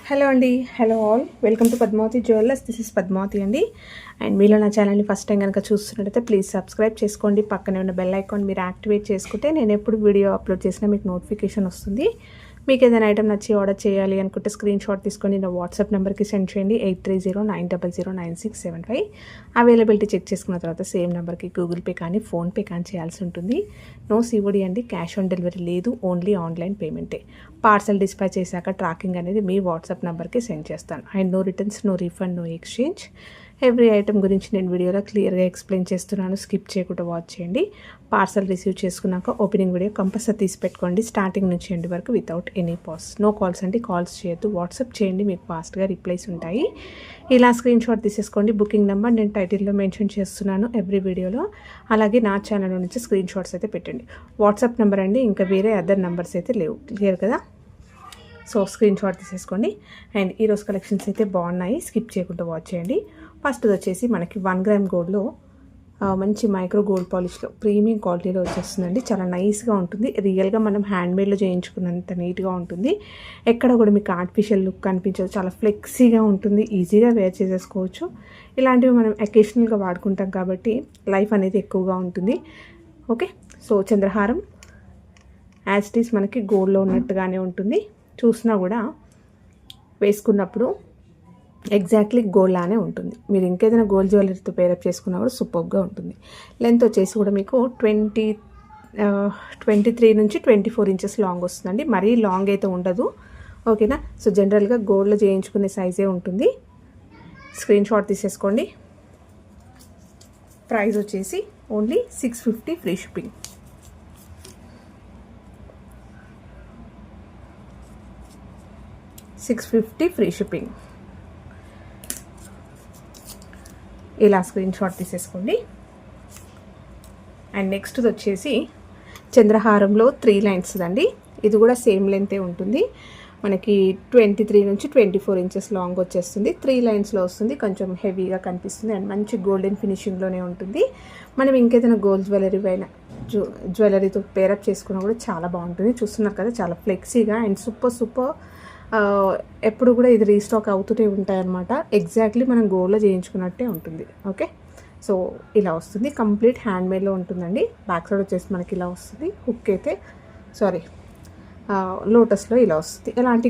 Hello అండి, hello all, welcome to Padmavathi jewellers. This is Padmavathi అండి. And మీలో నా ఛానల్ని ఫస్ట్ టైం కనుక చూస్తున్నట్టయితే ప్లీజ్ సబ్స్క్రైబ్ చేసుకోండి. పక్కనే ఉన్న బెల్ ఐకాన్ మీరు యాక్టివేట్ చేసుకుంటే నేను ఎప్పుడు వీడియో అప్లోడ్ చేసినా మీకు నోటిఫికేషన్ వస్తుంది. మీకు ఏదైనా ఐటమ్ నచ్చి ఆర్డర్ చేయాలి అనుకుంటే స్క్రీన్ షాట్ తీసుకొని నా వాట్సాప్ నెంబర్కి సెండ్ చేయండి. 8309009675. అవైలబిలిటీ చెక్ చేసుకున్న తర్వాత సేమ్ నెంబర్కి గూగుల్ పే కానీ ఫోన్పే కానీ చేయాల్సి ఉంటుంది. నో సిఓడి అండి, క్యాష్ ఆన్ డెలివరీ లేదు, ఓన్లీ ఆన్లైన్ పేమెంటే. పార్సల్ డిస్పాచ్ చేశాక ట్రాకింగ్ అనేది మీ వాట్సాప్ నెంబర్కి సెండ్ చేస్తాను. And no returns, no refund, no exchange. Every item గురించి నేను వీడియోలో క్లియర్గా ఎక్స్ప్లెయిన్ చేస్తున్నాను. స్కిప్ చేయకుండా వాచ్ చేయండి. పార్సల్ రిసీవ్ చేసుకున్నాక ఓపెనింగ్ వీడియో కంపల్సరీ తీసి పెట్టుకోండి, స్టార్టింగ్ నుంచి ఎండ్ వరకు without any pause. No calls అండి, కాల్స్ చేయొద్దు, వాట్సాప్ చేయండి, మీకు ఫాస్ట్గా రిప్లైస్ ఉంటాయి. ఇలా స్క్రీన్ షాట్ తీసేసుకోండి. బుకింగ్ నెంబర్ నేను టైటిల్లో మెన్షన్ చేస్తున్నాను ఎవ్రీ వీడియోలో. అలాగే నా ఛానల్ నుంచి స్క్రీన్ షాట్స్ అయితే పెట్టండి. వాట్సాప్ నెంబర్ అండి, ఇంకా వేరే అదర్ నెంబర్స్ అయితే లేవు. క్లియర్ కదా? సో స్క్రీన్ షాట్ తీసేసుకోండి. అండ్ ఈరోజు కలెక్షన్స్ అయితే బాగున్నాయి, స్కిప్ చేయకుండా వాచ్ చేయండి. ఫస్ట్ వచ్చేసి మనకి 1 గ్రామ్ గోల్డ్లో మంచి మైక్రో గోల్డ్ పాలిష్లో ప్రీమియం క్వాలిటీలో వచ్చేస్తుందండి. చాలా నైస్గా ఉంటుంది. రియల్గా మనం హ్యాండ్మేడ్లో చేయించుకున్నంత నీట్గా ఉంటుంది. ఎక్కడ కూడా మీకు ఆర్టిఫిషియల్ లుక్ కనిపించదు. చాలా ఫ్లెక్సీగా ఉంటుంది, ఈజీగా వేర్ చేసేసుకోవచ్చు. ఇలాంటివి మనం అకేషనల్గా వాడుకుంటాం కాబట్టి లైఫ్ అనేది ఎక్కువగా ఉంటుంది. Okay, so Chandraharam as it is మనకి గోల్డ్లో ఉన్నట్టుగానే ఉంటుంది. చూసినా కూడా వేసుకున్నప్పుడు ఎగ్జాక్ట్లీ గోల్డ్ లానే ఉంటుంది. మీరు ఇంకేదైనా గోల్డ్ జ్యువెలరీతో పేరప్ చేసుకున్నా కూడా సూపర్గా ఉంటుంది. లెంత్ వచ్చేసి కూడా మీకు 23 నుంచి 24 ఇంచెస్ లాంగ్ వస్తుందండి. మరీ లాంగ్ అయితే ఉండదు. ఓకేనా? సో జనరల్గా గోల్డ్లో చేయించుకునే సైజే ఉంటుంది. స్క్రీన్ షాట్ తీసేసుకోండి. ప్రైస్ వచ్చేసి only 650 free shipping. $650 free shipping. ఇలా స్క్రీన్ షాట్ తీసేసుకోండి. అండ్ నెక్స్ట్ వచ్చేసి చంద్రహారంలో 3 లైన్స్ అండి. ఇది కూడా సేమ్ లెంతే ఉంటుంది. మనకి 23 నుంచి 24 ఇంచెస్ లాంగ్ వచ్చేస్తుంది. 3 లైన్స్లో వస్తుంది. కొంచెం హెవీగా కనిపిస్తుంది అండ్ మంచి గోల్డెన్ ఫినిషింగ్లోనే ఉంటుంది. మనం ఇంకేదైనా గోల్డ్ జ్యువెలరీతో పేరప్ చేసుకున్నా కూడా చాలా బాగుంటుంది. చూస్తున్నారు కదా, చాలా ఫ్లెక్సీగా అండ్ సూపర్ ఎప్పుడు కూడా ఇది రీస్టాక్ అవుతూనే ఉంటాయన్నమాట. ఎగ్జాక్ట్లీ మనం గోల్డ్లో చేయించుకున్నట్టే ఉంటుంది. ఓకే, సో ఇలా వస్తుంది. కంప్లీట్ హ్యాండ్మేడ్లో ఉంటుందండి. బ్యాక్ సైడ్ వచ్చేసి మనకి ఇలా వస్తుంది. హుక్ అయితే లోటస్లో ఇలా వస్తుంది. ఎలాంటి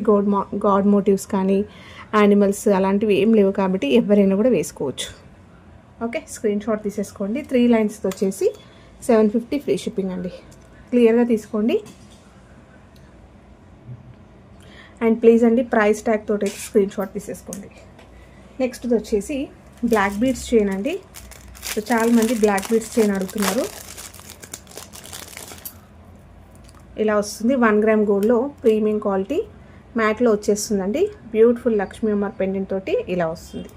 గాడ్ మోటివ్స్ కానీ యానిమల్స్ అలాంటివి ఏం లేవు కాబట్టి ఎవరైనా కూడా వేసుకోవచ్చు. ఓకే, స్క్రీన్ షాట్ తీసేసుకోండి. 3 లైన్స్తో వచ్చేసి 750 ఫ్రీ షిప్పింగ్ అండి. క్లియర్గా తీసుకోండి. అండ్ ప్లీజ్ అండి, ప్రైస్ ట్యాగ్ తోటి స్క్రీన్ షాట్ తీసేసుకోండి. నెక్స్ట్ వచ్చేసి బ్లాక్ బీడ్స్ చైన్ అండి. సో చాలామంది బ్లాక్ బీడ్స్ చైన్ అడుగుతున్నారు. ఇలా వస్తుంది. 1 గ్రామ్ గోల్డ్లో ప్రీమియం క్వాలిటీ మ్యాట్లో వచ్చేస్తుందండి. బ్యూటిఫుల్ లక్ష్మీ అమ్మవారి పెండెంట్ తోటి ఇలా వస్తుంది.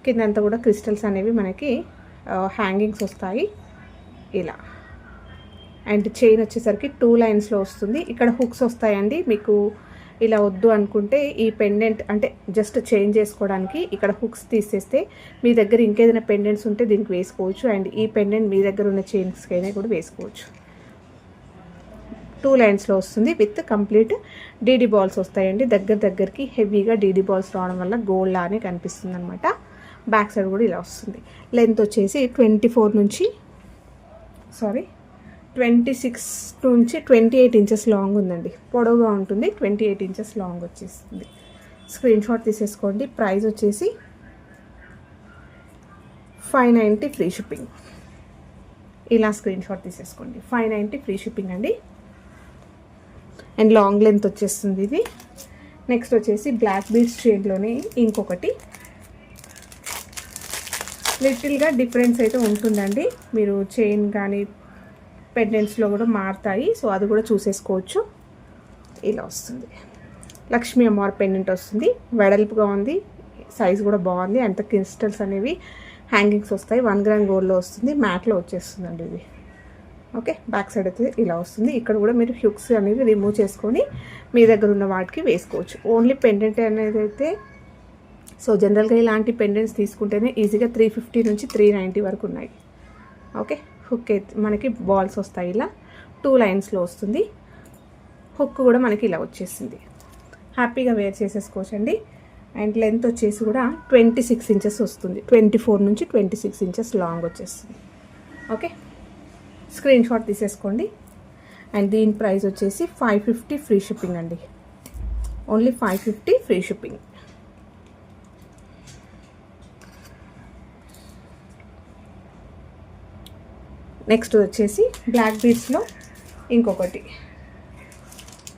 కిందంతా కూడా క్రిస్టల్స్ అనేవి మనకి హ్యాంగింగ్స్ వస్తాయి ఇలా. అండ్ చైన్ వచ్చేసరికి 2 లైన్స్లో వస్తుంది. ఇక్కడ హుక్స్ వస్తాయండి. మీకు ఇలా వద్దు అనుకుంటే ఈ పెండెంట్ అంటే జస్ట్ చేంజ్ చేసుకోవడానికి ఇక్కడ హుక్స్ తీసేస్తే మీ దగ్గర ఇంకేదైనా పెండెంట్స్ ఉంటే దీనికి వేసుకోవచ్చు. అండ్ ఈ పెండెంట్ మీ దగ్గర ఉన్న చైన్స్కైనా కూడా వేసుకోవచ్చు. 2 లైన్స్లో వస్తుంది విత్ కంప్లీట్ డీడీ బాల్స్ వస్తాయండి. దగ్గరికి హెవీగా డీడీ బాల్స్ రావడం వల్ల గోల్డ్ లానే కనిపిస్తుంది అనమాట. బ్యాక్ సైడ్ కూడా ఇలా వస్తుంది. లెంత్ వచ్చేసి 26 నుంచి 28 ఇంచెస్ లాంగ్ ఉందండి. పొడవుగా ఉంటుంది. 28 ఇంచెస్ లాంగ్ వచ్చేస్తుంది. స్క్రీన్ షాట్ తీసేసుకోండి. ప్రైస్ వచ్చేసి 590 ఫ్రీ షిప్పింగ్. ఇలా స్క్రీన్ షాట్ తీసేసుకోండి. 590 ఫ్రీ షిప్పింగ్ అండి. అండ్ లాంగ్ లెంత్ వచ్చేస్తుంది ఇది. నెక్స్ట్ వచ్చేసి బ్లాక్ బీడ్స్ చైన్లోనే ఇంకొకటి లిటిల్గా డిఫరెన్స్ అయితే ఉంటుందండి. మీరు చైన్ కానీ పెండెంట్స్లో కూడా మారుతాయి. సో అది కూడా చూసేసుకోవచ్చు. ఇలా వస్తుంది. లక్ష్మీ అమ్మవారి పెండెంట్ వస్తుంది. వెడల్పుగా ఉంది, సైజ్ కూడా బాగుంది. అంత క్రిస్టల్స్ అనేవి హ్యాంగింగ్స్ వస్తాయి. 1 గ్రామ్ గోల్డ్లో వస్తుంది. మ్యాట్లో వచ్చేస్తుందండి ఇది. ఓకే, బ్యాక్ సైడ్ అయితే ఇలా వస్తుంది. ఇక్కడ కూడా మీరు హుక్స్ అనేవి రిమూవ్ చేసుకొని మీ దగ్గర ఉన్న వాటికి వేసుకోవచ్చు. ఓన్లీ పెండెంట్ అనేది అయితే సో జనరల్గా ఇలాంటి పెండెంట్స్ తీసుకుంటేనే ఈజీగా 350 నుంచి 390 వరకు ఉన్నాయి. ఓకే, హుక్ అయితే మనకి బాల్స్ వస్తాయి. ఇలా 2 లైన్స్లో వస్తుంది. హుక్ కూడా మనకి ఇలా వచ్చేసింది. హ్యాపీగా వేర్ చేసేసుకోవచ్చండి. అండ్ లెంత్ వచ్చేసి కూడా 26 ఇంచెస్ వస్తుంది. 24 నుంచి 26 ఇంచెస్ లాంగ్ వచ్చేస్తుంది. ఓకే, స్క్రీన్ షాట్ తీసేసుకోండి. అండ్ దీని ప్రైస్ వచ్చేసి 550 ఫ్రీ షిప్పింగ్ అండి. Only 550 free shipping. నెక్స్ట్ వచ్చేసి బ్లాక్ బీడ్స్లో ఇంకొకటి.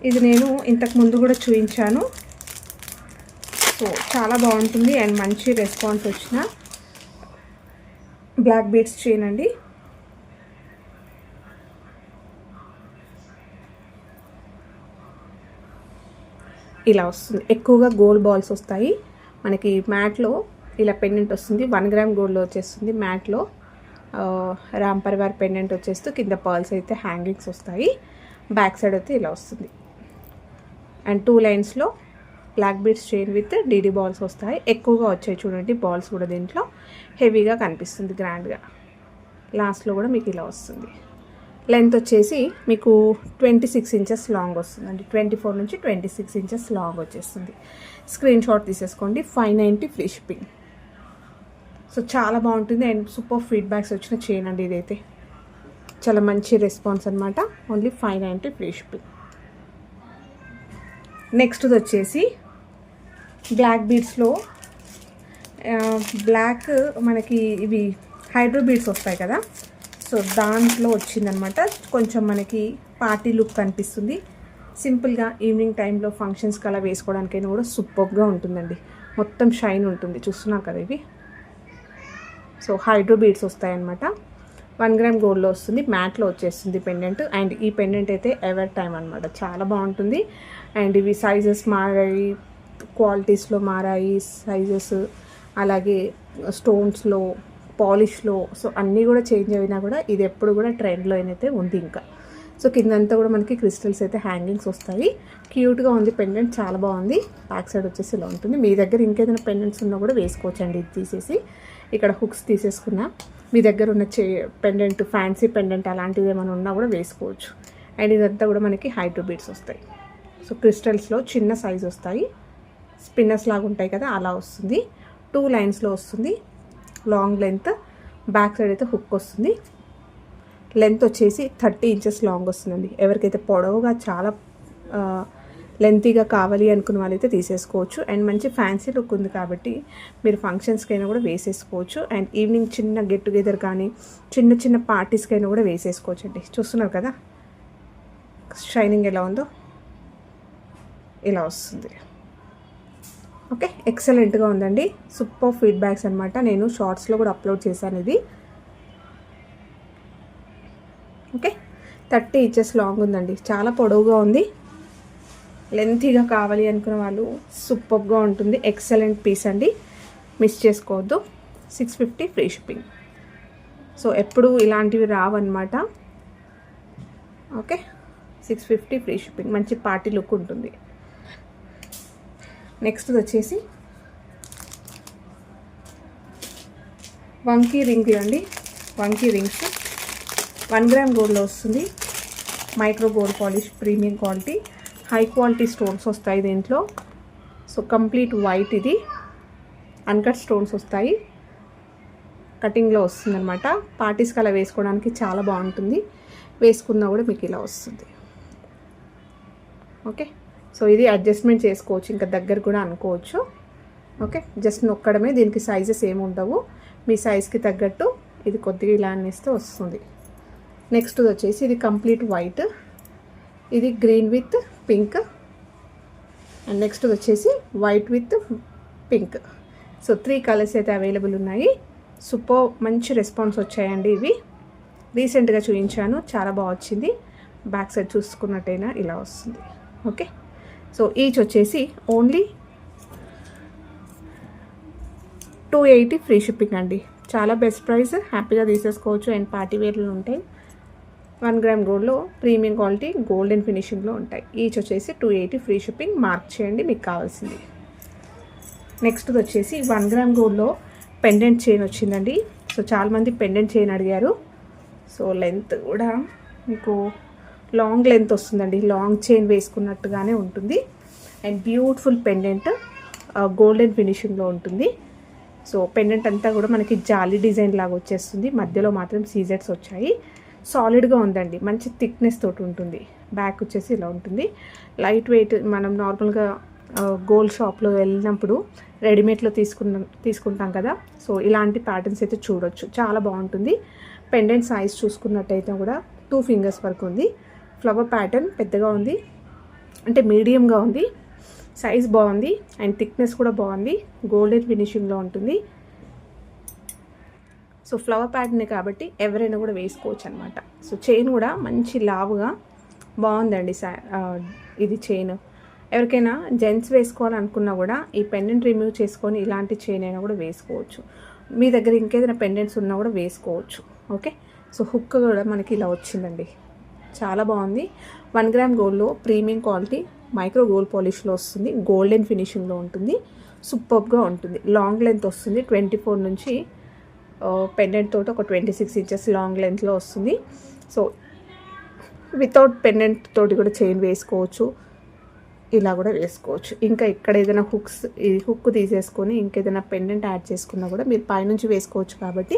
ఇది నేను ఇంతకు ముందు కూడా చూపించాను. సో చాలా బాగుంటుంది అండ్ మంచి రెస్పాన్స్ వచ్చిన బ్లాక్ బీడ్స్ చైన్ అండి. ఇలా వస్తుంది. ఎక్కువగా గోల్డ్ బాల్స్ వస్తాయి మనకి. మ్యాట్లో ఇలా పెండెంట్ వస్తుంది. 1 గ్రామ్ గోల్డ్లో వచ్చేస్తుంది. మ్యాట్లో రామ్ పరివార్ పెండెంట్ వచ్చేస్తూ కింద పర్ల్స్ అయితే హ్యాంగింగ్స్ వస్తాయి. బ్యాక్ సైడ్ అయితే ఇలా వస్తుంది. అండ్ 2 లైన్స్లో బ్లాక్ బీడ్స్ చైన్ విత్ డీడీ బాల్స్ వస్తాయి. ఎక్కువగా వచ్చాయి చూడండి బాల్స్ కూడా. దీంట్లో హెవీగా కనిపిస్తుంది గ్రాండ్గా. లాస్ట్లో కూడా మీకు ఇలా వస్తుంది. లెంత్ వచ్చేసి మీకు 26 ఇంచెస్ లాంగ్ వస్తుందండి. 24 నుంచి 26 ఇంచెస్ లాంగ్ వచ్చేస్తుంది. స్క్రీన్ షాట్ తీసేసుకోండి. 590 ఫ్రీ షిప్పింగ్. సో చాలా బాగుంటుంది అండ్ సూపర్ ఫీడ్బ్యాక్స్ వచ్చిన చైన్ అండి. ఇదైతే చాలా మంచి రెస్పాన్స్ అనమాట. Only 590 free shipping. నెక్స్ట్ వచ్చేసి బ్లాక్ బీడ్స్లో బ్లాక్ మనకి ఇవి హైడ్రో బీడ్స్ వస్తాయి కదా. సో దాంట్లో వచ్చిందనమాట. కొంచెం మనకి పార్టీ లుక్ కనిపిస్తుంది. సింపుల్గా ఈవినింగ్ టైంలో ఫంక్షన్స్కి అలా వేసుకోవడానికైనా కూడా సూపర్గా ఉంటుందండి. మొత్తం షైన్ ఉంటుంది. చూస్తున్నారు కదా ఇవి. సో హైడ్రో బీడ్స్ వస్తాయన్నమాట. 1 గ్రామ్ గోల్డ్లో వస్తుంది. మ్యాట్లో వచ్చేస్తుంది పెండెంట్. అండ్ ఈ పెండెంట్ అయితే ఎవర్ టైం అనమాట. చాలా బాగుంటుంది. అండ్ ఇవి సైజెస్ మారాయి, క్వాలిటీస్లో మారాయి సైజెస్, అలాగే స్టోన్స్లో, పాలిష్లో. సో అన్నీ కూడా చేంజ్ అయినా కూడా ఇది ఎప్పుడు కూడా ట్రెండ్లో అయితే ఉంది ఇంకా. సో కిందంతా కూడా మనకి క్రిస్టల్స్ అయితే హ్యాంగింగ్స్ వస్తాయి. క్యూట్గా ఉంది పెండెంట్. చాలా బాగుంది. బ్యాక్ సైడ్ వచ్చేసి ఇలా ఉంటుంది. మీ దగ్గర ఇంకేదైనా పెండెంట్స్ ఉన్నా కూడా వేసుకోవచ్చండి. ఇది తీసేసి ఇక్కడ హుక్స్ తీసేసుకున్నా. మీ దగ్గర ఉన్న పెండెంట్, ఫ్యాన్సీ పెండెంట్ అలాంటివి ఏమైనా ఉన్నా కూడా వేసుకోవచ్చు. అండ్ ఇదంతా కూడా మనకి హైడ్రో బీడ్స్ వస్తాయి. సో క్రిస్టల్స్లో చిన్న సైజ్ వస్తాయి. స్పిన్నర్స్ లాగా ఉంటాయి కదా, అలా వస్తుంది. 2 లైన్స్లో వస్తుంది. Long length. బ్యాక్ సైడ్ అయితే హుక్ వస్తుంది. లెంత్ వచ్చేసి 30 ఇంచెస్ లాంగ్ వస్తుందండి. ఎవరికైతే పొడవుగా చాలా లెంతీగా కావాలి అనుకున్న వాళ్ళైతే తీసేసుకోవచ్చు. అండ్ మంచి ఫ్యాన్సీ లుక్ ఉంది కాబట్టి మీరు ఫంక్షన్స్కైనా కూడా వేసేసుకోవచ్చు. అండ్ ఈవినింగ్ చిన్న గెట్ టుగెదర్ కానీ చిన్న చిన్న పార్టీస్కైనా కూడా వేసేసుకోవచ్చు అండి. చూస్తున్నారు కదా షైనింగ్ ఎలా ఉందో. ఇలా వస్తుంది. ఓకే, ఎక్సలెంట్గా ఉందండి. సూపర్ ఫీడ్బ్యాక్స్ అనమాట. నేను షార్ట్స్లో కూడా అప్లోడ్ చేశాను ఇది. ఓకే, 30 ఇంచెస్ లాంగ్ ఉందండి. చాలా పొడవుగా ఉంది. లెంతీగా కావాలి అనుకున్న వాళ్ళు సూపర్గా ఉంటుంది. ఎక్సలెంట్ పీస్ అండి. మిస్ చేసుకోవద్దు. 650 ఫ్రీ షిప్పింగ్. సో ఎప్పుడు ఇలాంటివి రావన్నమాట. Okay, 650 free shipping. మంచి పార్టీ లుక్ ఉంటుంది. నెక్స్ట్ వచ్చేసి వంకీ రింగ్ అండి. వంకీ రింగ్స్ 1 గ్రామ్ గోల్డ్లో వస్తుంది. Micro gold polish, premium quality, high quality stones వస్తాయి దీంట్లో. So complete white. ఇది అన్కట్ స్టోన్స్ వస్తాయి. కటింగ్లో వస్తుంది అనమాట. పార్టీస్కి అలా వేసుకోవడానికి చాలా బాగుంటుంది. వేసుకున్నా కూడా మీకు ఇలా వస్తుంది. ఓకే, సో ఇది అడ్జస్ట్మెంట్ చేసుకోవచ్చు. ఇంకా దగ్గర కూడా అనుకోవచ్చు. ఓకే, జస్ట్ నొక్కడమే. దీనికి సైజెస్ ఏమి ఉండవు. మీ సైజ్కి తగ్గట్టు ఇది కొద్దిగా ఇలా అనేస్తే వస్తుంది. నెక్స్ట్ వచ్చేసి ఇది కంప్లీట్ వైట్. ఇది green with pink. And next వచ్చేసి white with pink. So 3 colours అయితే అవైలబుల్ ఉన్నాయి. సూపర్ మంచి రెస్పాన్స్ వచ్చాయండి. ఇవి రీసెంట్గా చూపించాను. చాలా బాగా వచ్చింది. బ్యాక్ సైడ్ చూసుకున్నట్టయినా ఇలా వస్తుంది. ఓకే, సో ఈచ్ వచ్చేసి ఓన్లీ 280 ఫ్రీ షిప్పింగ్ అండి. చాలా బెస్ట్ ప్రైస్. హ్యాపీగా తీసేసుకోవచ్చు. అండ్ పార్టీ వేర్లు ఉంటాయి. 1 గ్రామ్ గోల్డ్లో ప్రీమియం క్వాలిటీ గోల్డెన్ ఫినిషింగ్లో ఉంటాయి. ఈచ్ వచ్చేసి 280 ఫ్రీ షిప్పింగ్. మార్క్ చేయండి మీకు కావాల్సింది. నెక్స్ట్ వచ్చేసి 1 గ్రామ్ గోల్డ్లో పెండెంట్ చైన్ వచ్చిందండి. సో చాలామంది పెండెంట్ చైన్ అడిగారు. సో లెంత్ కూడా మీకు లాంగ్ లెంత్ వస్తుందండి. లాంగ్ చైన్ వేసుకున్నట్టుగానే ఉంటుంది. And beautiful pendant. గోల్డెన్ ఫినిషింగ్లో ఉంటుంది. సో పెండెంట్ అంతా కూడా మనకి జాలీ డిజైన్ లాగా వచ్చేస్తుంది. మధ్యలో మాత్రం సీజెట్స్ వచ్చాయి. సాలిడ్గా ఉందండి, మంచి థిక్నెస్ తోటి ఉంటుంది. బ్యాక్ వచ్చేసి ఇలా ఉంటుంది. Light weight. మనం నార్మల్గా గోల్డ్ షాప్లో వెళ్ళినప్పుడు రెడీమేడ్లో తీసుకుంటాం కదా, సో ఇలాంటి ప్యాటర్న్స్ అయితే చూడొచ్చు. చాలా బాగుంటుంది. పెండెంట్ సైజ్ చూసుకున్నట్టయితే కూడా 2 ఫింగర్స్ వరకు ఉంది. ఫ్లవర్ ప్యాటర్న్ పెద్దగా ఉంది, అంటే మీడియంగా ఉంది. సైజ్ బాగుంది అండ్ థిక్నెస్ కూడా బాగుంది. గోల్డెన్ ఫినిషింగ్లో ఉంటుంది. సో ఫ్లవర్ ప్యాటర్నే కాబట్టి ఎవరైనా కూడా వేసుకోవచ్చు అనమాట. సో చైన్ కూడా మంచి లావుగా బాగుందండి. ఇది చైన్ ఎవరికైనా జెంట్స్ వేసుకోవాలనుకున్నా కూడా ఈ పెండెంట్ రిమూవ్ చేసుకొని ఇలాంటి చైన్ అయినా కూడా వేసుకోవచ్చు. మీ దగ్గర ఇంకేదైనా పెండెంట్స్ ఉన్నా కూడా వేసుకోవచ్చు. ఓకే, సో హుక్ కూడా మనకి ఇలా వచ్చిందండి. చాలా బాగుంది. 1 గ్రామ్ గోల్డ్లో ప్రీమియం క్వాలిటీ మైక్రో గోల్డ్ పాలిష్లో వస్తుంది. గోల్డెన్ ఫినిషింగ్లో ఉంటుంది. సూపర్గా ఉంటుంది. లాంగ్ లెంత్ వస్తుంది. 24 నుంచి పెండెంట్ తోటి ఒక 26 ఇంచెస్ లాంగ్ లెంత్లో వస్తుంది. సో వితౌట్ పెండెంట్ తోటి కూడా చైన్ వేసుకోవచ్చు, ఇలా కూడా వేసుకోవచ్చు. ఇంకా ఇక్కడ ఏదైనా హుక్ తీసేసుకొని ఇంకేదైనా పెండెంట్ యాడ్ చేసుకున్నా కూడా మీరు పైనుంచి వేసుకోవచ్చు కాబట్టి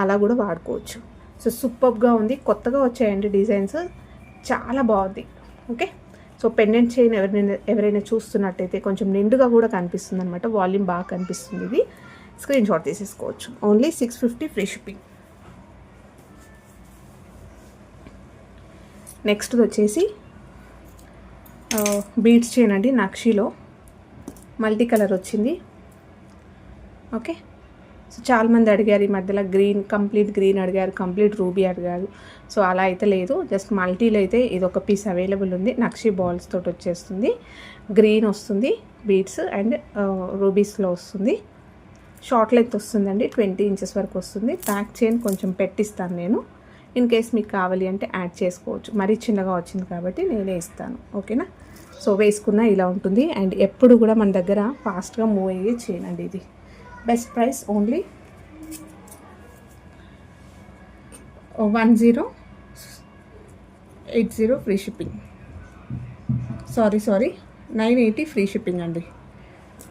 అలా కూడా వాడుకోవచ్చు. సో సూపర్గా ఉంది. కొత్తగా వచ్చాయండి డిజైన్స్, చాలా బాగుంది. ఓకే, సో పెండెంట్ చైన్ ఎవరైనా చూస్తున్నట్టయితే కొంచెం నిండుగా కూడా కనిపిస్తుంది అనమాట. వాల్యూమ్ బాగా కనిపిస్తుంది. ఇది స్క్రీన్ షాట్ తీసేసుకోవచ్చు. Only 650 free shipping. నెక్స్ట్ వచ్చేసి బీడ్స్ చైన్ అండి. నక్షీలో మల్టీ కలర్ వచ్చింది. ఓకే, సో చాలామంది అడిగారు ఈ మధ్యలో గ్రీన్, కంప్లీట్ గ్రీన్ అడిగారు, కంప్లీట్ రూబీ అడిగారు. సో అలా అయితే లేదు, జస్ట్ మల్టీలో అయితే ఇది ఒక పీస్ అవైలబుల్ ఉంది. నక్షీ బాల్స్ తోటి వచ్చేస్తుంది. గ్రీన్ వస్తుంది బీడ్స్ అండ్ రూబీస్లో వస్తుంది. షార్ట్ లెంత్ వస్తుందండి, 20 ఇంచెస్ వరకు వస్తుంది. బ్యాక్ చైన్ కొంచెం పెట్టిస్తాను నేను, ఇన్ కేస్ మీకు కావాలి అంటే యాడ్ చేసుకోవచ్చు. మరీ చిన్నగా వచ్చింది కాబట్టి నేనే ఇస్తాను. ఓకేనా, సో వేసుకున్న ఇలా ఉంటుంది. అండ్ ఎప్పుడు కూడా మన దగ్గర ఫాస్ట్గా మూవ్ అయ్యే చైన్ అండి ఇది. Best price only 1080 free shipping. Sorry 980 free shipping అండి.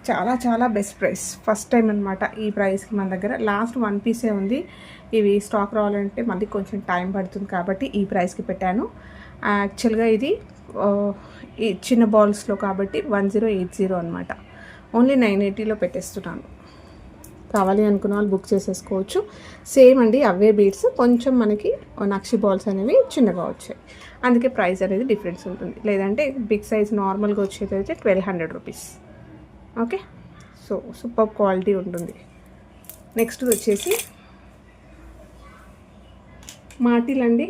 చాలా చాలా బెస్ట్ ప్రైస్. ఫస్ట్ టైం అనమాట ఈ ప్రైస్కి మన దగ్గర. లాస్ట్ 1 పీసే ఉంది. ఇవి స్టాక్ రావాలంటే మళ్ళీ కొంచెం టైం పడుతుంది కాబట్టి ఈ ప్రైస్కి పెట్టాను. యాక్చువల్గా ఇది ఈ చిన్న బాల్స్లో కాబట్టి 1080 అనమాట. ఓన్లీ 980లో పెట్టేస్తున్నాను. కావాలి అనుకున్న వాళ్ళు బుక్ చేసేసుకోవచ్చు. సేమ్ అండి, అవే బీడ్స్, కొంచెం మనకి నక్షి బాల్స్ అనేవి చిన్నగా వచ్చాయి, అందుకే ప్రైస్ అనేది డిఫరెన్స్ ఉంటుంది. లేదంటే బిగ్ సైజ్ నార్మల్గా వచ్చేది అయితే 1200 rupees. Okay, so super quality ఉంటుంది. నెక్స్ట్ వచ్చేసి మాటీలు అండి.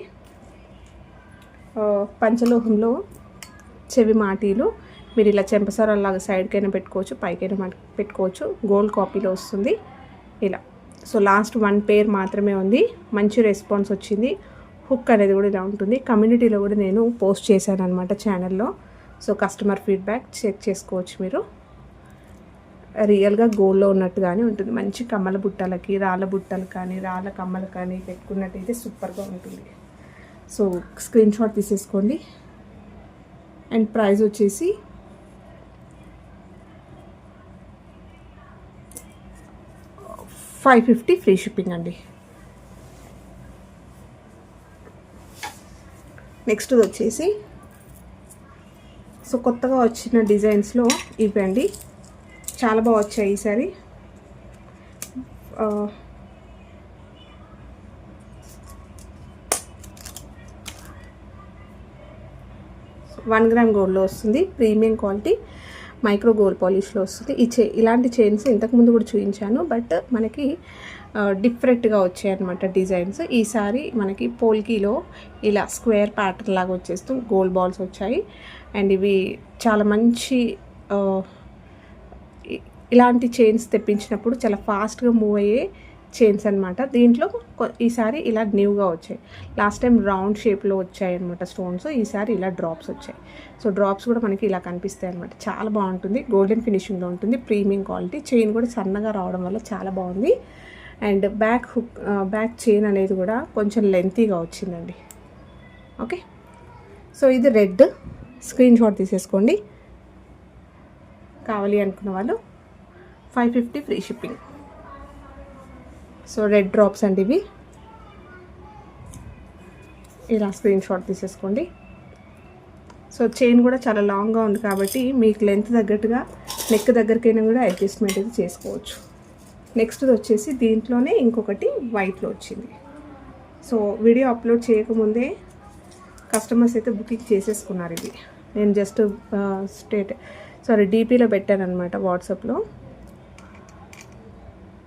పంచలోహంలో చెవి మాటీలు. మీరు ఇలా చెంపసరాల్లాగా సైడ్కైనా పెట్టుకోవచ్చు, పైకైనా పెట్టుకోవచ్చు. గోల్డ్ కాపీలో వస్తుంది ఇలా. సో లాస్ట్ 1 పేర్ మాత్రమే ఉంది. మంచి రెస్పాన్స్ వచ్చింది. హుక్ అనేది కూడా ఇలా ఉంటుంది. కమ్యూనిటీలో కూడా నేను పోస్ట్ చేశాను అనమాట ఛానల్లో. సో కస్టమర్ ఫీడ్బ్యాక్ చెక్ చేసుకోవచ్చు మీరు. రియల్గా గోల్డ్లో ఉన్నట్టుగానే ఉంటుంది. మంచి కమ్మల బుట్టలకి, రాళ్ళ బుట్టలు కానీ, రాళ్ళ కమ్మలు కానీ పెట్టుకున్నట్టయితే సూపర్గా ఉంటుంది. సో స్క్రీన్ షాట్ తీసేసుకోండి. అండ్ ప్రైస్ వచ్చేసి 550 ఫ్రీ షిప్పింగ్ అండి. నెక్స్ట్ వచ్చేసి సో కొత్తగా వచ్చిన డిజైన్స్లో ఇవ్వండి, చాలా బాగా వచ్చాయి ఈసారి. 1 గ్రామ్ గోల్డ్లో వస్తుంది. ప్రీమియం క్వాలిటీ మైక్రో గోల్డ్ పాలిష్లో వస్తుంది. ఇలాంటి చైన్స్ ఇంతకుముందు కూడా చూపించాను, బట్ మనకి డిఫరెంట్గా వచ్చాయి అన్నమాట డిజైన్స్. ఈసారి మనకి పోల్కీలో ఇలా స్క్వేర్ ప్యాటర్న్ లాగా వచ్చేస్తూ గోల్డ్ బాల్స్ వచ్చాయి. అండ్ ఇవి చాలా మంచి ఇలాంటి చైన్స్ తెప్పించినప్పుడు చాలా ఫాస్ట్గా మూవ్ అయ్యే చైన్స్ అనమాట. దీంట్లో ఈసారి ఇలా న్యూగా వచ్చాయి. లాస్ట్ టైం రౌండ్ షేప్లో వచ్చాయి అనమాట స్టోన్స్, ఈసారి ఇలా డ్రాప్స్ వచ్చాయి. సో డ్రాప్స్ కూడా మనకి ఇలా కనిపిస్తాయి అనమాట. చాలా బాగుంటుంది. గోల్డెన్ ఫినిషింగ్లో ఉంటుంది. Premium quality. చైన్ కూడా సన్నగా రావడం వల్ల చాలా బాగుంది. అండ్ బ్యాక్ చైన్ అనేది కూడా కొంచెం లెంతీగా వచ్చిందండి. ఓకే, సో ఇది రెడ్. స్క్రీన్ షాట్ తీసేసుకోండి. కావాలి అనుకున్న వాళ్ళు 550 free shipping. So red drops అండి ఇవి. ఇలా స్క్రీన్ షాట్ తీసేసుకోండి. సో చైన్ కూడా చాలా లాంగ్గా ఉంది కాబట్టి మీకు లెంత్ తగ్గట్టుగా నెక్ దగ్గరికైనా కూడా అడ్జస్ట్మెంట్ అయితే చేసుకోవచ్చు. నెక్స్ట్ వచ్చేసి దీంట్లోనే ఇంకొకటి వైట్లో వచ్చింది. సో వీడియో అప్లోడ్ చేయకముందే కస్టమర్స్ అయితే బుకింగ్ చేసేసుకున్నారు. ఇది నేను జస్ట్ డీపీలో పెట్టాను అనమాట వాట్సాప్లో.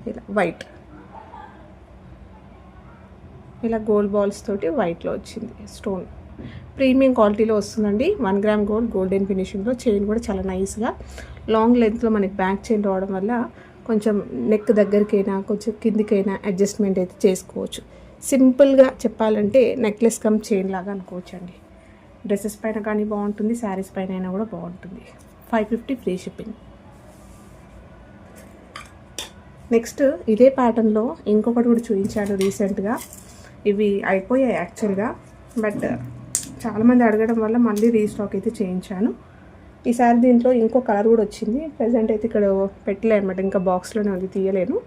ఇలా వైట్, ఇలా గోల్డ్ బాల్స్ తోటి వైట్లో వచ్చింది. స్టోన్ ప్రీమియం క్వాలిటీలో వస్తుందండి. 1 గ్రామ్ గోల్డ్, గోల్డెన్ ఫినిషింగ్లో. చైన్ కూడా చాలా నైస్గా లాంగ్ లెంత్లో మనకి బ్యాక్ చైన్ రావడం వల్ల కొంచెం నెక్ దగ్గరికైనా కొంచెం కిందికైనా అడ్జస్ట్మెంట్ అయితే చేసుకోవచ్చు. సింపుల్గా చెప్పాలంటే నెక్లెస్ కమ్ చైన్ లాగా అనుకోవచ్చు అండి. డ్రెస్సెస్ పైన కానీ బాగుంటుంది, శారీస్ పైన అయినా కూడా బాగుంటుంది. 550 ఫ్రీ షిప్పింగ్. నెక్స్ట్ ఇదే ప్యాటర్న్లో ఇంకొకటి కూడా చూపించాను రీసెంట్గా. ఇవి అయిపోయాయి యాక్చువల్గా, బట్ చాలామంది అడగడం వల్ల మళ్ళీ రీస్టాక్ అయితే చేయించాను. ఈసారి దీంట్లో ఇంకో కలర్ కూడా వచ్చింది. ప్రజెంట్ అయితే ఇక్కడ పెట్టలే అనమాట, ఇంకా బాక్స్లోనే ఉంది, తీయలేను.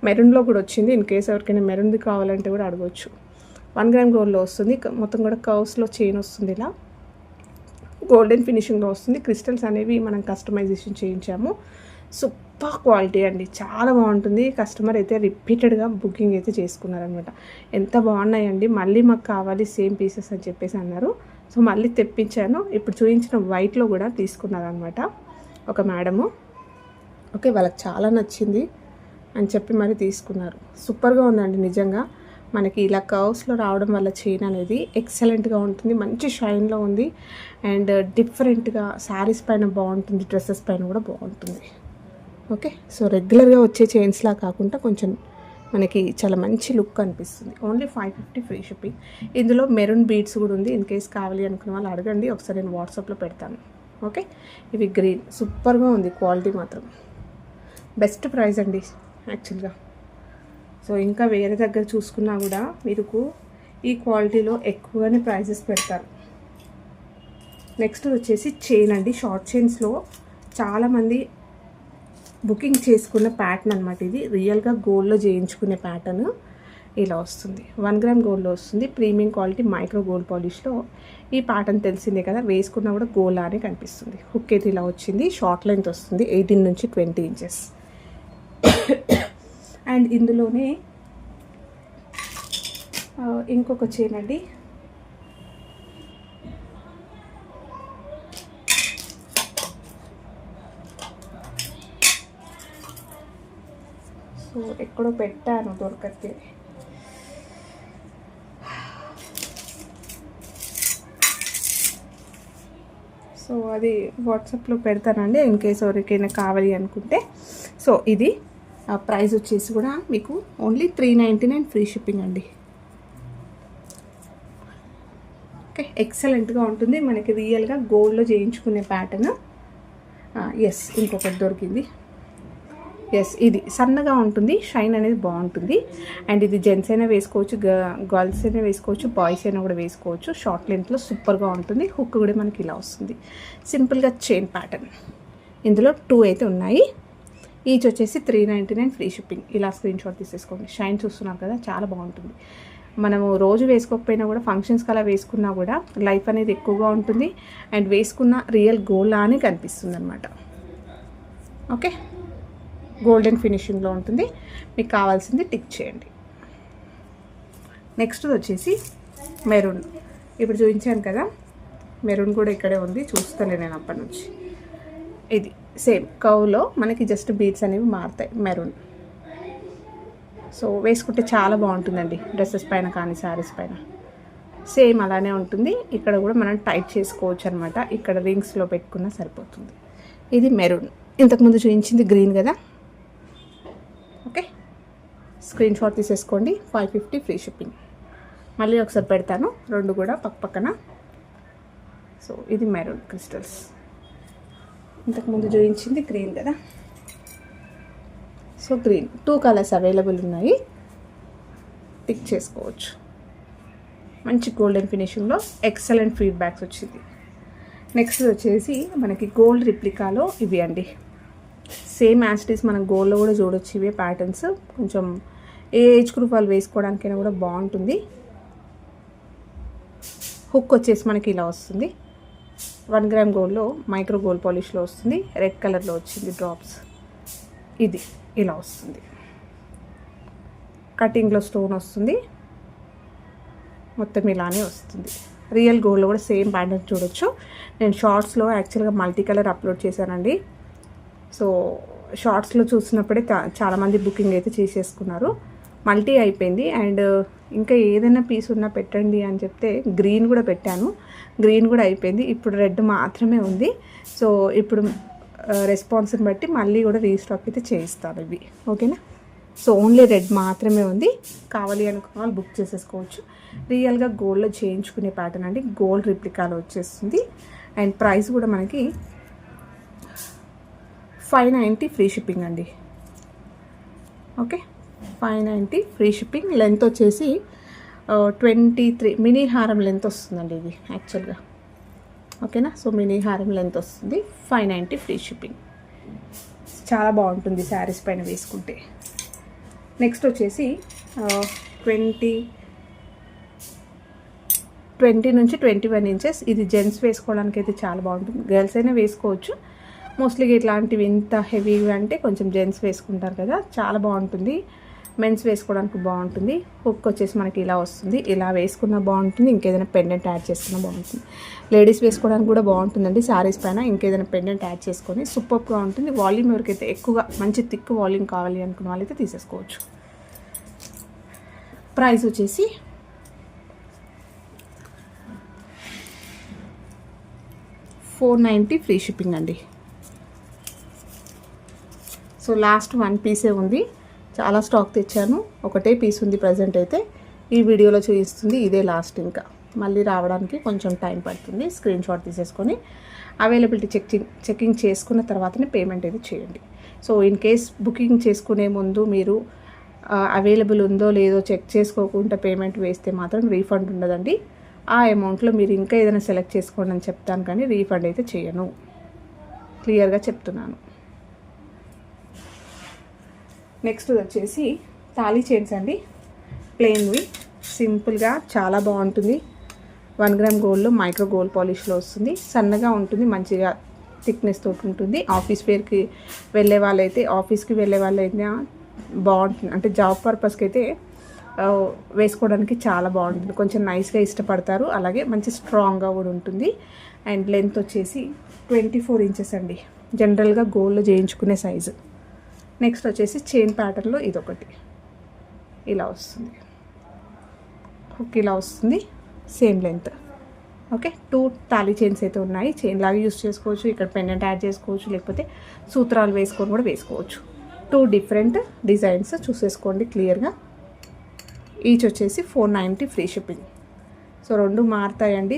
మెరూన్లో కూడా వచ్చింది. ఇన్ కేసు ఎవరికైనా మెరూన్ది కావాలంటే కూడా అడగవచ్చు. 1 గ్రామ్ గోల్డ్లో వస్తుంది. మొత్తం కూడా కర్వ్స్లో చైన్ వస్తుంది. ఇలా గోల్డెన్ ఫినిషింగ్లో వస్తుంది. క్రిస్టల్స్ అనేవి మనం కస్టమైజేషన్ చేయించాము. సూపర్ క్వాలిటీ అండి, చాలా బాగుంటుంది. కస్టమర్ అయితే రిపీటెడ్గా బుకింగ్ అయితే చేసుకున్నారనమాట. ఎంత బాగున్నాయండి, మళ్ళీ మాకు కావాలి సేమ్ పీసెస్ అని చెప్పేసి అన్నారు. సో మళ్ళీ తెప్పించాను. ఇప్పుడు చూపించిన వైట్లో కూడా తీసుకున్నారనమాట ఒక మేడము. ఓకే, వాళ్ళకి చాలా నచ్చింది అని చెప్పి మరి తీసుకున్నారు. సూపర్గా ఉందండి నిజంగా. మనకి ఇలా కర్వ్స్లో రావడం వల్ల చైన్ అనేది ఎక్సలెంట్గా ఉంటుంది, మంచి షైన్లో ఉంది. అండ్ డిఫరెంట్గా శారీస్ పైన బాగుంటుంది, డ్రెస్సెస్ పైన కూడా బాగుంటుంది. ఓకే, సో రెగ్యులర్గా వచ్చే చైన్స్లా కాకుండా కొంచెం మనకి చాలా మంచి లుక్ అనిపిస్తుంది. Only 550 free shipping. ఇందులో మెరూన్ బీడ్స్ కూడా ఉంది. ఇన్ కేస్ కావాలి అనుకున్న వాళ్ళు అడగండి, ఒకసారి నేను వాట్సాప్లో పెడతాను. ఓకే, ఇవి గ్రీన్, సూపర్గా ఉంది క్వాలిటీ మాత్రం. బెస్ట్ ప్రైస్ అండి యాక్చువల్గా. సో ఇంకా వేరే దగ్గర చూసుకున్నా కూడా మీకు ఈ క్వాలిటీలో ఎక్కువగానే ప్రైజెస్ పెడతారు. నెక్స్ట్ వచ్చేసి చైన్ అండి. షార్ట్ చైన్స్లో చాలామంది బుకింగ్ చేసుకున్న ప్యాటర్న్ అనమాట. ఇది రియల్గా గోల్డ్లో చేయించుకునే ప్యాటర్న్. ఇలా వస్తుంది. 1 గ్రామ్ గోల్డ్లో వస్తుంది. ప్రీమియం క్వాలిటీ మైక్రో గోల్డ్ పాలిష్లో. ఈ ప్యాటర్న్ తెలిసిందే కదా, వేసుకున్నా కూడా గోల్డ్ లానే కనిపిస్తుంది. హుక్ అయితే ఇలా వచ్చింది. షార్ట్ లెంత్ వస్తుంది, 18 నుంచి 20 ఇంచెస్. అండ్ ఇందులోనే ఇంకొక చైన్ అండి. సో ఎక్కడో పెట్టాను, దొరకట్లేదు. సో అది వాట్సాప్లో పెడతానండి, ఇన్ కేస్ ఎవరికైనా కావాలి అనుకుంటే. సో ఇది ప్రైస్ వచ్చేసి కూడా మీకు ఓన్లీ 399 ఫ్రీ షిప్పింగ్ అండి. ఓకే, ఎక్సలెంట్గా ఉంటుంది. మనకి రియల్గా గోల్డ్లో చేయించుకునే ప్యాటర్న్. ఎస్, ఇంకొకటి దొరికింది. ఎస్, ఇది సన్నగా ఉంటుంది, షైన్ అనేది బాగుంటుంది. అండ్ ఇది జెంట్స్ అయినా వేసుకోవచ్చు, గర్ల్స్ అయినా వేసుకోవచ్చు, బాయ్స్ అయినా కూడా వేసుకోవచ్చు. షార్ట్ లెంత్లో సూపర్గా ఉంటుంది. హుక్ కూడా మనకి ఇలా వస్తుంది. సింపుల్గా చైన్ ప్యాటర్న్. ఇందులో 2 అయితే ఉన్నాయి. ఈచ్ వచ్చేసి 399 ఫ్రీ షిప్పింగ్. ఇలా స్క్రీన్ షాట్ తీసేసుకోండి. షైన్ చూస్తున్నారు కదా, చాలా బాగుంటుంది. మనము రోజు వేసుకోకపోయినా కూడా ఫంక్షన్స్కి అలా వేసుకున్నా కూడా లైఫ్ అనేది ఎక్కువగా ఉంటుంది. అండ్ వేసుకున్న రియల్ గోల్డ్ లానే కనిపిస్తుంది అనమాట. ఓకే, గోల్డెన్ ఫినిషింగ్లో ఉంటుంది. మీకు కావాల్సింది టిక్ చేయండి. నెక్స్ట్ వచ్చేసి మెరూన్. ఇప్పుడు చూపించాను కదా, మెరూన్ కూడా ఇక్కడే ఉంది, చూస్తలే నేను అప్పటి నుంచి. ఇది సేమ్ కవ్లో మనకి జస్ట్ బీడ్స్ అనేవి మారుతాయి. మెరూన్. సో వేసుకుంటే చాలా బాగుంటుందండి, డ్రెస్సెస్ పైన కానీ శారీస్ పైన. సేమ్ అలానే ఉంటుంది. ఇక్కడ కూడా మనం టైట్ చేసుకోవచ్చు అనమాట. ఇక్కడ రింగ్స్లో పెట్టుకున్నా సరిపోతుంది. ఇది మెరూన్. ఇంతకుముందు చూపించింది గ్రీన్ కదా. ఓకే, స్క్రీన్ షాట్ తీసేసుకోండి. 550 ఫ్రీ షిప్పింగ్. మళ్ళీ ఒకసారి పెడతాను, రెండు కూడా పక్కన. సో ఇది మెరూన్ క్రిస్టల్స్. ఇంతకుముందు చూపించింది గ్రీన్ కదా. సో గ్రీన్ 2 కలర్స్ అవైలబుల్ ఉన్నాయి, టిక్ చేసుకోవచ్చు. మంచి గోల్డెన్ ఫినిషింగ్లో ఎక్సలెంట్ ఫీడ్బ్యాక్స్ వచ్చింది. నెక్స్ట్ వచ్చేసి మనకి గోల్డ్ రిప్లికాలో ఇవి అండి. సేమ్ యాస్టీస్ మనం గోల్డ్లో కూడా చూడొచ్చు. ఇవే ప్యాటర్న్స్ కొంచెం ఏ ఏజ్ గ్రూప్ వాళ్ళు వేసుకోవడానికైనా కూడా బాగుంటుంది. హుక్ వచ్చేసి మనకి ఇలా వస్తుంది. 1 గ్రామ్ గోల్డ్లో మైక్రో గోల్డ్ పాలిష్లో వస్తుంది. రెడ్ కలర్లో వచ్చింది డ్రాప్స్. ఇది ఇలా వస్తుంది. కటింగ్లో స్టోన్ వస్తుంది. మొత్తం ఇలానే వస్తుంది. రియల్ గోల్డ్లో కూడా సేమ్ ప్యాటర్న్ చూడొచ్చు. నేను షార్ట్స్లో యాక్చువల్గా మల్టీ కలర్ అప్లోడ్ చేశానండి. సో షార్ట్స్లో చూసినప్పుడే చాలామంది బుకింగ్ అయితే చేసేసుకున్నారు. మల్టీ అయిపోయింది. అండ్ ఇంకా ఏదైనా పీస్ ఉన్నా పెట్టండి అని చెప్తే గ్రీన్ కూడా పెట్టాను. గ్రీన్ కూడా అయిపోయింది. ఇప్పుడు రెడ్ మాత్రమే ఉంది. సో ఇప్పుడు రెస్పాన్స్ని బట్టి మళ్ళీ కూడా రీస్టాక్ అయితే చేయిస్తాను ఇవి. ఓకేనా. సో ఓన్లీ రెడ్ మాత్రమే ఉంది. కావాలి అనుకున్న వాళ్ళు బుక్ చేసేసుకోవచ్చు. రియల్గా గోల్డ్లో చేయించుకునే ప్యాటర్న్ అండి. గోల్డ్ రిప్లికాలో వచ్చేస్తుంది. అండ్ ప్రైస్ కూడా మనకి 590 ఫ్రీ షిప్పింగ్ అండి. Okay, 590 free shipping. లెంత్ వచ్చేసి 23 మినీ హారం లెంత్ వస్తుందండి ఇది యాక్చువల్గా. ఓకేనా. సో మినీ హారం లెంత్ వస్తుంది. 590 ఫ్రీ షిప్పింగ్. చాలా బాగుంటుంది శారీస్ పైన వేసుకుంటే. నెక్స్ట్ వచ్చేసి 20 నుంచి 21 ఇంచెస్. ఇది జెంట్స్ వేసుకోవడానికి అయితే చాలా బాగుంటుంది. గర్ల్స్ అయినా వేసుకోవచ్చు. మోస్ట్లీగా ఇట్లాంటివి ఇంత హెవీగా అంటే కొంచెం జెంట్స్ వేసుకుంటారు కదా, చాలా బాగుంటుంది. మెన్స్ వేసుకోవడానికి బాగుంటుంది. హుక్ వచ్చేసి మనకి ఇలా వస్తుంది. ఇలా వేసుకున్న బాగుంటుంది. ఇంకేదైనా పెండెంట్ యాడ్ చేసుకున్న బాగుంటుంది. లేడీస్ వేసుకోవడానికి కూడా బాగుంటుందండి. శారీస్ పైన ఇంకేదైనా పెండెంట్ యాడ్ చేసుకొని సూపర్గా ఉంటుంది. వాల్యూమ్ ఎవరికైతే ఎక్కువగా మంచి థిక్ వాల్యూమ్ కావాలి అనుకున్న వాళ్ళైతే తీసేసుకోవచ్చు. ప్రైస్ వచ్చేసి 490 ఫ్రీ షిప్పింగ్ అండి. సో లాస్ట్ 1 పీసే ఉంది. చాలా స్టాక్ తెచ్చాను. ఒకటే పీస్ ఉంది ప్రజెంట్ అయితే. ఈ వీడియోలో చూపిస్తుంది ఇదే లాస్ట్. ఇంకా మళ్ళీ రావడానికి కొంచెం టైం పడుతుంది. స్క్రీన్ షాట్ తీసేసుకొని అవైలబిలిటీ చెకింగ్ చేసుకున్న తర్వాతనే పేమెంట్ అయితే చేయండి. సో ఇన్ కేస్ బుకింగ్ చేసుకునే ముందు మీరు అవైలబుల్ ఉందో లేదో చెక్ చేసుకోకుండా పేమెంట్ వేస్తే మాత్రం రీఫండ్ ఉండదండి. ఆ అమౌంట్లో మీరు ఇంకా ఏదైనా సెలెక్ట్ చేసుకోండి అని చెప్తాను, కానీ రీఫండ్ అయితే చేయను. క్లియర్గా చెప్తున్నాను. నెక్స్ట్ వచ్చేసి తాళీ చైన్స్ అండి. ప్లెయిన్వి సింపుల్గా చాలా బాగుంటుంది. 1 గ్రామ్ గోల్డ్లో మైక్రో గోల్డ్ పాలిష్లో వస్తుంది. సన్నగా ఉంటుంది, మంచిగా థిక్నెస్ తోటి ఉంటుంది. ఆఫీస్ వేర్కి వెళ్ళే వాళ్ళైతే బాగుంటుంది. అంటే జాబ్ పర్పస్కి అయితే వేసుకోవడానికి చాలా బాగుంటుంది. కొంచెం నైస్గా ఇష్టపడతారు. అలాగే మంచి స్ట్రాంగ్గా కూడా ఉంటుంది. అండ్ లెంత్ వచ్చేసి 24 ఇంచెస్ అండి. జనరల్గా గోల్డ్లో చేయించుకునే సైజు. నెక్స్ట్ వచ్చేసి చైన్ ప్యాటర్న్లో ఇదొకటి ఇలా వస్తుంది. హుక్ ఇలా వస్తుంది. Same length. Okay, 2 thali chains అయితే ఉన్నాయి. చైన్ లాగా యూస్ చేసుకోవచ్చు. ఇక్కడ పెండెంట్ యాడ్ చేసుకోవచ్చు, లేకపోతే సూత్రాలు వేసుకొని కూడా వేసుకోవచ్చు. 2 డిఫరెంట్ డిజైన్స్ చూసేసుకోండి క్లియర్గా. ఈచ్ వచ్చేసి 490 ఫ్రీ షిప్పింగ్. సో 2 మారుతాయండి.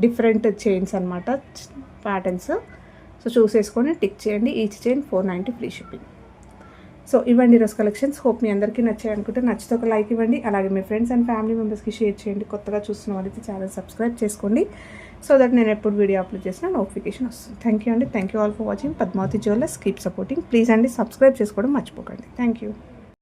డిఫరెంట్ చైన్స్ అనమాట ప్యాటర్న్స్. సో చూసేసుకొని టిక్ చేయండి. Each chain 490 free shipping. So ఇవ్వండి ఈరోజు కలెక్షన్స్. హోప్ మీ అందరికీ నచ్చాయి అనుకుంటే నచ్చితే ఒక లైక్ ఇవ్వండి. అలాగే మీ ఫ్రెండ్స్ అండ్ ఫ్యామిలీ మెంబర్స్కి షేర్ చేయండి. కొత్తగా చూస్తున్న వాళ్ళైతే ఛానల్ సబ్స్క్రైబ్ చేసుకోండి. సో దట్ నేను ఎప్పుడు వీడియో అప్లోడ్ చేసినా నోటిఫికేషన్ వస్తుంది. థ్యాంక్ యూ అండి. Thank you all for watching Padmavathi jewellers. Keep supporting please అండి. సబ్స్క్రైబ్ చేసుకోవడం మర్చిపోకండి. Thank you.